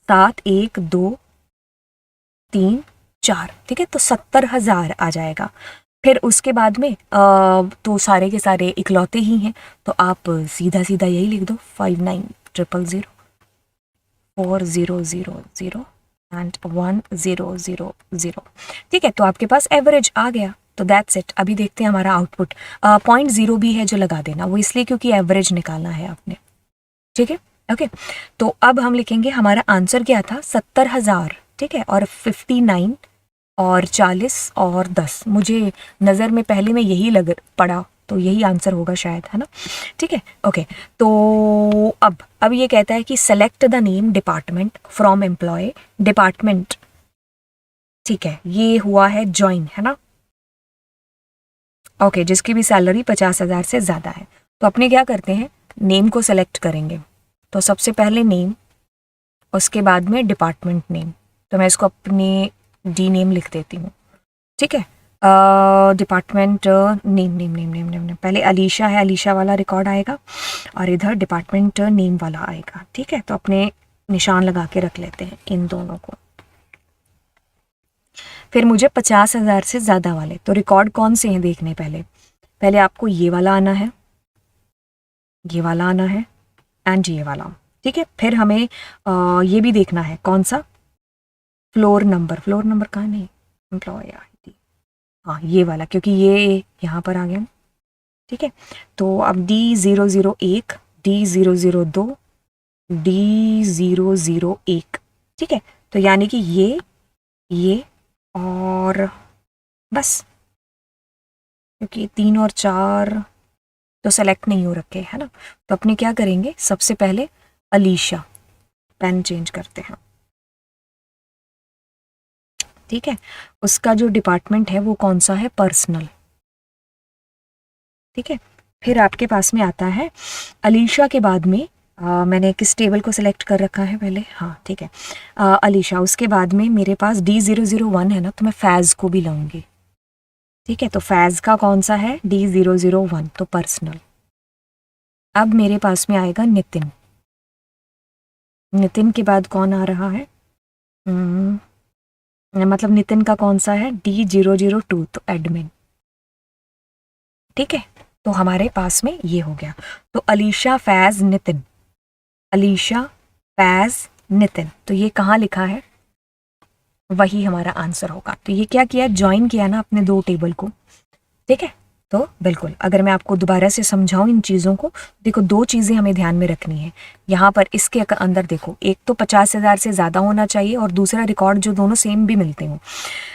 7 1 2 3 4। ठीक है, तो 70,000 आ जाएगा। फिर उसके बाद में तो सारे के सारे इकलौते ही हैं, तो आप सीधा सीधा यही लिख दो, 59,000 4000 एंड 1000। ठीक है, तो आपके पास एवरेज आ गया। तो दैट्स इट। अभी देखते हैं हमारा आउटपुट। 0.0 भी है जो लगा देना, वो इसलिए क्योंकि एवरेज निकालना है आपने। ठीक है, ओके, तो अब हम लिखेंगे हमारा आंसर क्या था, 70,000। ठीक है, और 59 और 40 और 10, मुझे नज़र में पहले में यही लग पड़ा, तो यही आंसर होगा शायद, है ना। ठीक है, ओके, तो अब ये कहता है कि select the name department from employ department. ठीक है, ये हुआ है जॉइन, है ना, ओके, जिसकी भी सैलरी 50,000 से ज़्यादा है। तो अपने क्या करते हैं, नेम को सेलेक्ट करेंगे। तो सबसे पहले नेम, उसके बाद में डिपार्टमेंट नेम। तो मैं इसको अपनी डी नेम लिख देती हूँ। ठीक है, department name name name name name name, पहले अलीशा है, अलीशा वाला रिकॉर्ड आएगा, और इधर डिपार्टमेंट नेम वाला आएगा। ठीक है, तो अपने निशान लगा के रख लेते हैं इन दोनों को। फिर मुझे 50,000 से ज़्यादा वाले, तो रिकॉर्ड कौन से हैं देखने, पहले आपको ये वाला आना है, ये वाला आना है, एंड ये वाला। ठीक है, फिर हमें ये भी देखना है, कौन सा, फ्लोर नंबर कहाँ, नहीं, एम्प्लॉय आईडी, हाँ ये वाला, क्योंकि ये यहाँ पर आ गया। ठीक है, तो अब D001, D002, D001। ठीक है, तो यानी कि ये और बस, क्योंकि 3 और 4 तो सेलेक्ट नहीं हो रखे, है ना। तो अपने क्या करेंगे, सबसे पहले अलीशा, पेन चेंज करते हैं। ठीक है, उसका जो डिपार्टमेंट है वो कौन सा है, पर्सनल। ठीक है, फिर आपके पास में आता है अलीशा के बाद में मैंने किस टेबल को सिलेक्ट कर रखा है पहले, हाँ ठीक है, अलीशा। उसके बाद में मेरे पास D001 है ना, तो मैं फैज़ को भी लाऊंगी। ठीक है, तो फैज़ का कौन सा है, D001, तो पर्सनल। अब मेरे पास में आएगा नितिन। नितिन के बाद कौन आ रहा है, मतलब नितिन का कौन सा है, D002, तो एडमिन। ठीक है, तो हमारे पास में ये हो गया। तो अलीशा फैज़ नितिन, अलीशा फैज़ नितिन, तो ये कहाँ लिखा है, वही हमारा आंसर होगा। तो ये क्या किया, ज्वाइन किया ना अपने दो टेबल को। ठीक है, तो बिल्कुल अगर मैं आपको दोबारा से समझाऊं इन चीज़ों को, देखो दो चीज़ें हमें ध्यान में रखनी है यहाँ पर। इसके अंदर देखो, एक तो 50,000 से ज़्यादा होना चाहिए, और दूसरा रिकॉर्ड जो दोनों सेम भी मिलते हों।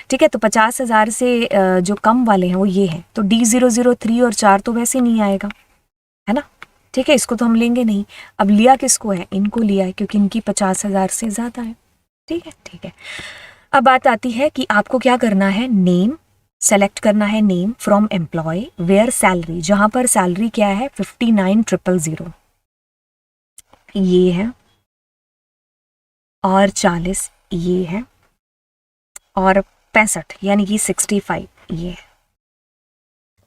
ठीक है, तो 50,000 से जो कम वाले हैं वो ये हैं, तो D003 और 4 तो वैसे नहीं आएगा, है ना। ठीक है, इसको तो हम लेंगे नहीं। अब लिया किसको है, इनको लिया है, क्योंकि इनकी 50,000 से ज़्यादा है। ठीक है, ठीक है। अब बात आती है कि आपको क्या करना है, नेम सेलेक्ट करना है, name from employee where salary, जहां पर सैलरी क्या है 59,000 ये है, और 40 ये है, और 65 यानी कि 65 ये है।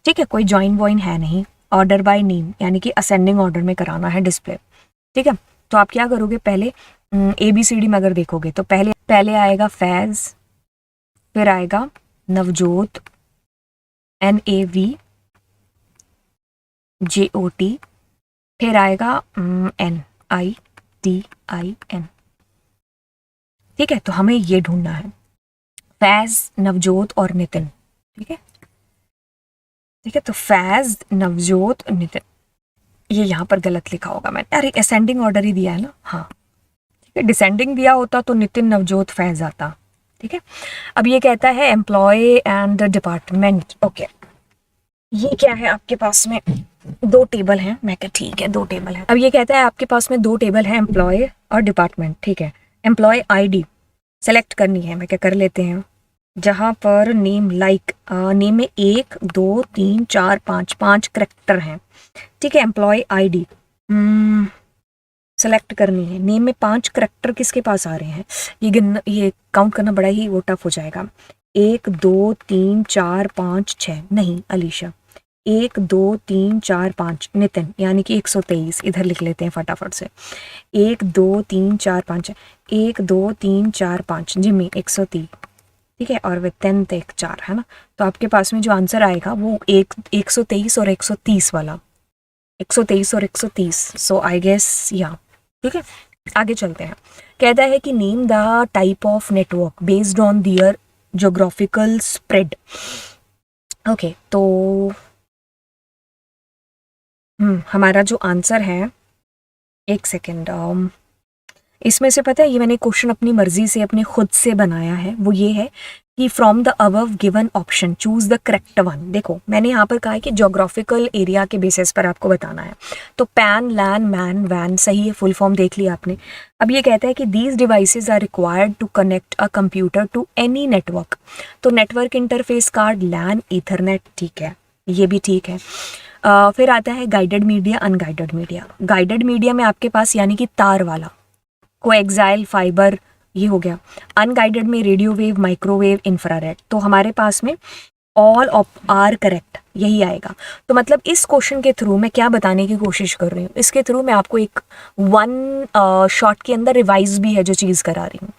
ठीक है, कोई जॉइन वॉइन है नहीं, ऑर्डर बाय नेम, यानी कि असेंडिंग ऑर्डर में कराना है डिस्प्ले, ठीक है। तो आप क्या करोगे, पहले ABCD में अगर देखोगे तो पहले आएगा फैज़, फिर आएगा नवजोत NAVJOT, फिर आएगा NITIN, ठीक है। तो हमें ये ढूंढना है फैज़, नवजोत और नितिन, ठीक है। ठीक है, तो फैज़, नवजोत, नितिन, ये यहाँ पर गलत लिखा होगा मैंने, अरे असेंडिंग ऑर्डर ही दिया है ना, हाँ ठीक है। डिसेंडिंग दिया होता तो नितिन, नवजोत, फैज़ आता, ठीक है। अब ये कहता है एम्प्लॉय एंड डिपार्टमेंट, ओके। ये क्या है, आपके पास में 2 टेबल हैं, मैं क्या ठीक है 2 टेबल है। अब ये कहता है आपके पास में 2 टेबल हैं, एम्प्लॉय और डिपार्टमेंट, ठीक है। एम्प्लॉय ID सेलेक्ट करनी है, मैं क्या कर लेते हैं, जहाँ पर नेम लाइक नेम में 1 2 3 4 5 करेक्टर हैं, ठीक है। एम्प्लॉय ID सेलेक्ट करनी है, नेम में 5 करेक्टर किसके पास आ रहे हैं, ये काउंट करना बड़ा ही वो टफ हो जाएगा। 1 2 3 4 5 6, नहीं अलीशा, 1 2 3 4 5 नितिन, यानी कि 123, इधर लिख लेते हैं फटाफट से, 1 2 3 4 5, 1 2 3 4 5 जिम्मी 130, ठीक है। और विद 10 एक 4 है ना, तो आपके पास में जो आंसर आएगा वो 123 और 130 वाला, 123 और 130, सो आई गेस या, ठीक है। आगे चलते हैं, कहता है कि name the type of network based on their geographical spread, okay. तो हमारा जो आंसर है, एक सेकेंड, इसमें से पता है, ये मैंने क्वेश्चन अपनी मर्जी से अपने खुद से बनाया है, वो ये है कि from the above given option choose the correct one. देखो मैंने यहाँ पर कहा है कि ज्योग्राफिकल एरिया के बेसिस पर आपको बताना है, तो पैन, लैन, मैन, वैन सही है, फुल फॉर्म देख लिया आपने। अब ये कहता है कि these devices are required to connect a computer to any network, तो network interface card, LAN, ethernet, ठीक है, ये भी ठीक है। फिर आता है guided media, unguided media. Guided media में आपके पास यानी कि तार वाला, कोएक्साइल, फाइबर, ये हो गया। अनगाइडेड में रेडियो वेव, माइक्रोवेव, इंफ्रारेड, तो हमारे पास में ऑल ऑफ आर करेक्ट, यही आएगा। तो मतलब इस क्वेश्चन के थ्रू मैं क्या बताने की कोशिश कर रही हूँ, इसके थ्रू मैं आपको एक वन शॉट के अंदर रिवाइज भी है जो चीज़ करा रही हूँ,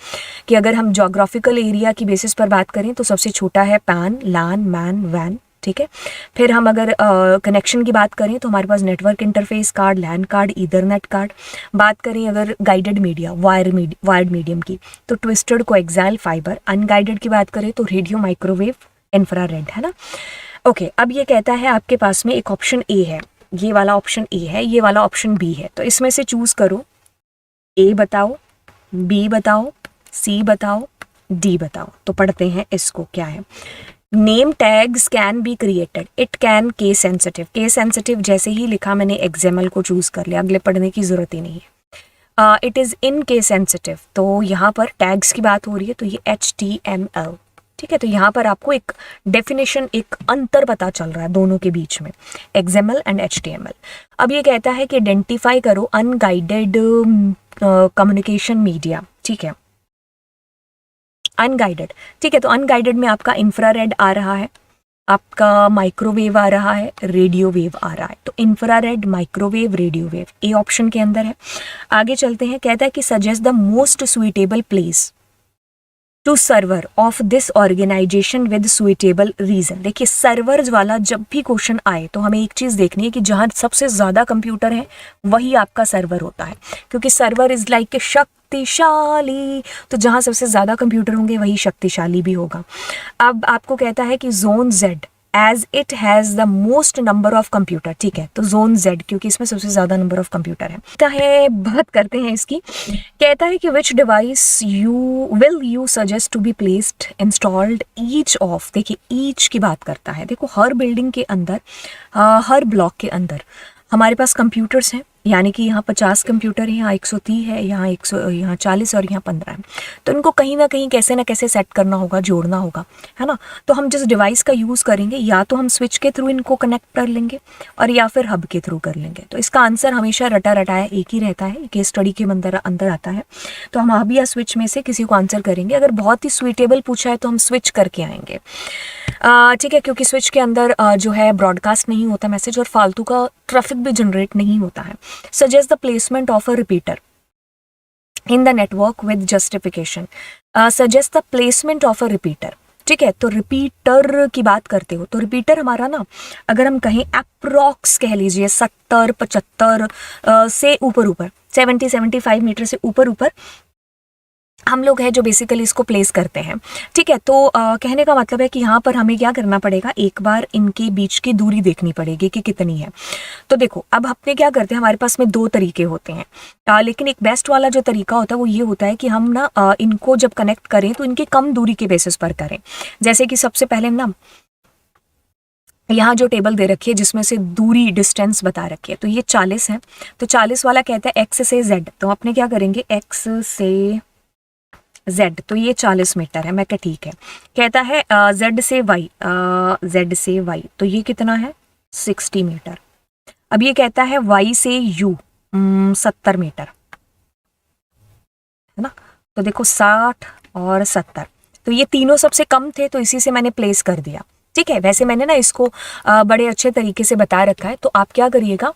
कि अगर हम ज्योग्राफिकल एरिया की बेसिस पर बात करें तो सबसे छोटा है पैन, लैन, मैन, वैन, ठीक है। फिर हम अगर कनेक्शन की बात करें तो हमारे पास नेटवर्क इंटरफेस कार्ड, लैन कार्ड, ईथरनेट कार्ड। बात करें अगर गाइडेड मीडिया, वायर्ड मीडियम की, तो ट्विस्टेड, कोएक्साइल, फाइबर। अनगाइडेड की बात करें तो रेडियो, माइक्रोवेव, इंफ्रारेड, है ना। ओके, अब ये कहता है आपके पास में एक ऑप्शन ए है, ये वाला ऑप्शन ए है, ये वाला ऑप्शन बी है, तो इसमें से चूज करो, ए बताओ, बी बताओ, सी बताओ, डी बताओ। तो पढ़ते हैं इसको, क्या है। Name tags can be created, it can case sensitive, case sensitive जैसे ही लिखा मैंने XML को चूज कर लिया, अगले पढ़ने की जरूरत ही नहीं है। It is in case sensitive, तो यहाँ पर टैग्स की बात हो रही है, तो ये HTML, ठीक है। तो यहाँ पर आपको एक डेफिनेशन, एक अंतर पता चल रहा है दोनों के बीच में, XML एंड HTML। अब ये कहता है कि आइडेंटिफाई करो अनगाइडेड कम्युनिकेशन मीडिया, ठीक है, अनगाइडेड, ठीक है। तो अनगाइडेड में आपका इंफ्रारेड आ रहा है, आपका माइक्रोवेव आ रहा है, रेडियो वेव आ रहा है, तो infrared, microwave, radio wave a option के अंदर है। आगे चलते हैं, कहता है कि suggest the most suitable place to server of this organization with suitable reason. देखिए सर्वर्स वाला जब भी क्वेश्चन आए तो हमें एक चीज़ देखनी है कि जहाँ सबसे ज़्यादा कंप्यूटर है वही आपका सर्वर होता है, क्योंकि सर्वर इज़ लाइक ए शक्तिशाली, तो जहाँ सबसे ज़्यादा कंप्यूटर होंगे वही शक्तिशाली भी होगा। अब आपको कहता है कि zone Z as it has the most number of computer, ठीक है, तो जोन जेड क्योंकि इसमें सबसे ज़्यादा नंबर ऑफ कंप्यूटर है। बात करते हैं इसकी, कहता है कि which device you suggest to be placed installed each of, देखिए ईच की बात करता है। देखो हर बिल्डिंग के अंदर, हर ब्लॉक के अंदर हमारे पास कंप्यूटर्स हैं, यानी कि यहाँ 50 कंप्यूटर है, यहाँ 130 है, यहाँ 40 और यहाँ 15 है। तो इनको कहीं ना कहीं कैसे ना कैसे सेट करना होगा, जोड़ना होगा, है ना। तो हम जिस डिवाइस का यूज़ करेंगे या तो हम स्विच के थ्रू इनको कनेक्ट कर लेंगे और या फिर हब के थ्रू कर लेंगे। तो इसका आंसर हमेशा रटा रटाया एक ही रहता है, केस स्टडी के अंदर आता है। तो हम हब या स्विच में से किसी को आंसर करेंगे। अगर बहुत ही स्वीटेबल पूछा है तो हम स्विच करके आएंगे, ठीक है, क्योंकि स्विच के अंदर जो है ब्रॉडकास्ट नहीं होता मैसेज और फालतू का ट्रैफिक भी जनरेट नहीं होता है। Suggest the placement of a repeater in the network with justification. Suggest the placement of a repeater, ठीक है। तो रिपीटर की बात करते हो तो रिपीटर हमारा ना, अगर हम कहें अप्रॉक्स कह लीजिए 70-75 से ऊपर 70-75 मीटर से ऊपर हम लोग हैं जो बेसिकली इसको प्लेस करते हैं, ठीक है। तो कहने का मतलब है कि यहाँ पर हमें क्या करना पड़ेगा, एक बार इनके बीच की दूरी देखनी पड़ेगी कि कितनी है। तो देखो अब अपने क्या करते हैं, हमारे पास में दो तरीके होते हैं, लेकिन एक बेस्ट वाला जो तरीका होता है वो ये होता है कि हम ना इनको जब कनेक्ट करें तो इनकी कम दूरी के बेसिस पर करें। जैसे कि सबसे पहले ना यहाँ जो टेबल दे रखी है जिसमें से दूरी डिस्टेंस बता रखी है, तो ये 40 है। तो 40 वाला कहता है एक्स से जेड, तो अपने क्या करेंगे एक्स से Z, तो ये 40 मीटर है। मैं क्या ठीक है। कहता है Z से Y, तो ये कितना है 60 मीटर। अब ये कहता है Y से U 70 मीटर, है ना। तो देखो 60 और 70, तो ये तीनों सबसे कम थे तो इसी से मैंने प्लेस कर दिया, ठीक है। वैसे मैंने ना इसको बड़े अच्छे तरीके से बता रखा है, तो आप क्या करिएगा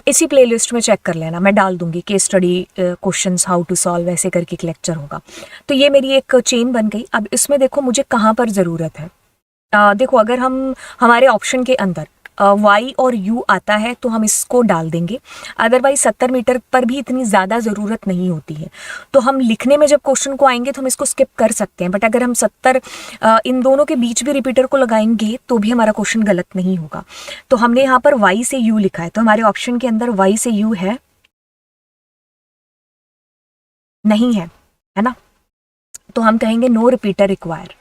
इसी प्लेलिस्ट में चेक कर लेना, मैं डाल दूंगी case study questions how to solve, ऐसे करके एक लेक्चर होगा। तो ये मेरी एक चेन बन गई। अब इसमें देखो मुझे कहाँ पर ज़रूरत है, देखो अगर हम हमारे ऑप्शन के अंदर Y और U आता है तो हम इसको डाल देंगे, अदरवाइज 70 मीटर पर भी इतनी ज़्यादा ज़रूरत नहीं होती है। तो हम लिखने में जब क्वेश्चन को आएंगे तो हम इसको स्किप कर सकते हैं, बट अगर हम 70 इन दोनों के बीच भी रिपीटर को लगाएंगे तो भी हमारा क्वेश्चन गलत नहीं होगा। तो हमने यहाँ पर Y से U लिखा है, तो हमारे ऑप्शन के अंदर Y से U है नहीं है, है ना। तो हम कहेंगे नो रिपीटर रिक्वायर,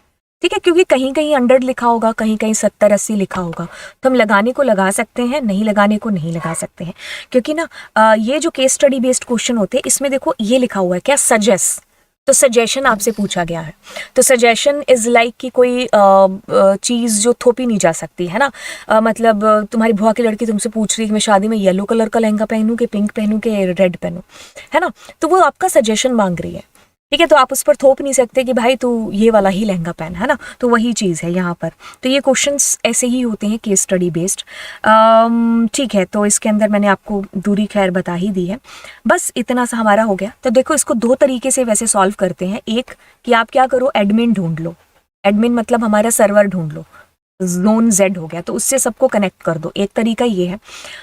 ठीक है, क्योंकि कहीं कहीं 100 लिखा होगा, कहीं कहीं 70-80 लिखा होगा, तो हम लगाने को लगा सकते हैं, नहीं लगाने को नहीं लगा सकते हैं। क्योंकि ना ये जो केस स्टडी बेस्ड क्वेश्चन होते हैं इसमें देखो ये लिखा हुआ है क्या, सजेस्ट, तो सजेशन आपसे पूछा गया है। तो सजेशन इज लाइक कि कोई चीज़ जो थोपी नहीं जा सकती, है ना। मतलब तुम्हारी बुआ की लड़की तुमसे पूछ रही है कि मैं शादी में येलो कलर का लहंगा पहनूं कि पिंक पहनूं कि रेड पहनूं, है ना। तो वो आपका सजेशन मांग रही है, ठीक है। तो आप उस पर थोप नहीं सकते कि भाई तू ये वाला ही लहंगा पहन, है ना। तो वही चीज़ है यहाँ पर। तो ये क्वेश्चंस ऐसे ही होते हैं केस स्टडी बेस्ड, ठीक है। तो इसके अंदर मैंने आपको दूरी खैर बता ही दी है, बस इतना सा हमारा हो गया। तो देखो इसको दो तरीके से वैसे सॉल्व करते हैं। एक कि आप क्या करो, एडमिन ढूंढ लो, एडमिन मतलब हमारा सर्वर ढूंढ लो, जोन Z हो गया, तो उससे सबको कनेक्ट कर दो, एक तरीका ये है।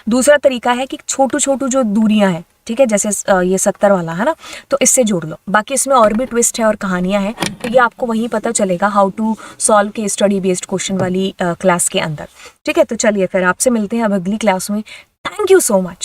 दूसरा तरीका है कि छोटू छोटू जो दूरियां हैं, ठीक है, जैसे ये 70 वाला है ना, तो इससे जोड़ लो। बाकी इसमें और भी ट्विस्ट है और कहानियां हैं, तो ये आपको वहीं पता चलेगा हाउ टू सॉल्व के स्टडी बेस्ड क्वेश्चन वाली क्लास के अंदर, ठीक है। तो चलिए फिर आपसे मिलते हैं अब अगली क्लास में। Thank you so much.